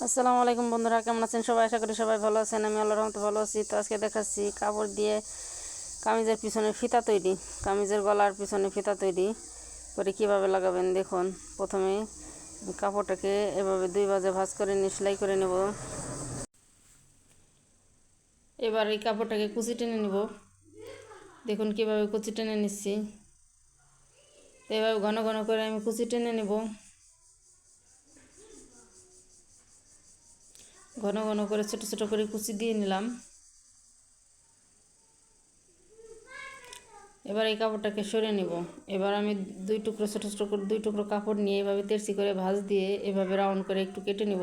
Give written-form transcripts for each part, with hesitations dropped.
আসসালামু আলাইকুম বন্ধুরা, কেমন আছেন সবাই? আশা করি সবাই ভালো আছেন। আমি আল্লাহর রহমতে ভালো আছি। তো আজকে দেখাচ্ছি কাপড় দিয়ে কামিজের পিছনে ফিতা তৈরি, কামিজের গলার পিছনে ফিতা তৈরি করে কীভাবে লাগাবেন দেখুন। প্রথমে কাপড়টাকে এভাবে দুই ভাঁজে ভাঁজ করে নিয়ে সেলাই করে নেব। এবার এই কাপড়টাকে কুচি টেনে নেব। দেখুন কীভাবে কুচি টেনে নিচ্ছি। এভাবে ঘন ঘন করে আমি কুচি টেনে নেব। ঘন ঘন করে ছোট ছোট করে কুচি দিয়ে নিলাম। এবার এই কাপড়টাকে সরিয়ে নেব। এবার আমি দুই টুকরো ছোটো ছোটো করে দুই টুকরো কাপড় নিয়ে এভাবে তেরছি করে ভাঁজ দিয়ে এভাবে রাউন্ড করে একটু কেটে নেব।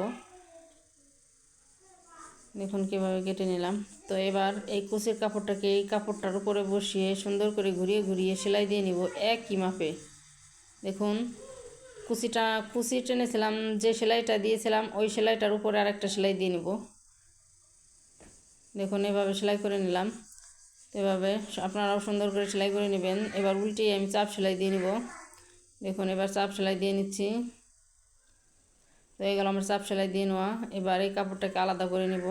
দেখুন কীভাবে কেটে নিলাম। তো এবার এই কুচির কাপড়টাকে এই কাপড়টার উপরে বসিয়ে সুন্দর করে ঘুরিয়ে ঘুরিয়ে সেলাই দিয়ে নিব একই মাপে। দেখুন কুচি টেনেছিলাম, যে সেলাইটা দিয়েছিলাম ওই সেলাইটার উপরে আরেকটা সেলাই দিয়ে নিব। দেখুন এভাবে সেলাই করে নিলাম। এভাবে আপনারাও সুন্দর করে সেলাই করে নেবেন। এবার উল্টিয়ে আমি চাপ সেলাই দিয়ে নিব। দেখুন এবার চাপ সেলাই দিয়ে নিচ্ছি। তো এই গেল আমার চাপ সেলাই দিয়ে নেওয়া। এবার এই কাপড়টাকে আলাদা করে নেব।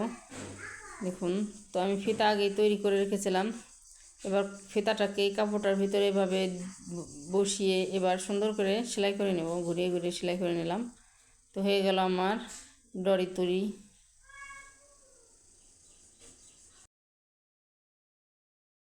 দেখুন তো আমি ফিতা আগেই তৈরি করে রেখেছিলাম। এবার ফিতাটাকে এই কাপড়টার ভিতরে এভাবে বসিয়ে এবার সুন্দর করে সেলাই করে নেব। ঘুরিয়ে ঘুরিয়ে সেলাই করে নিলাম। তো হয়ে গেল আমার ডরি তৈরি।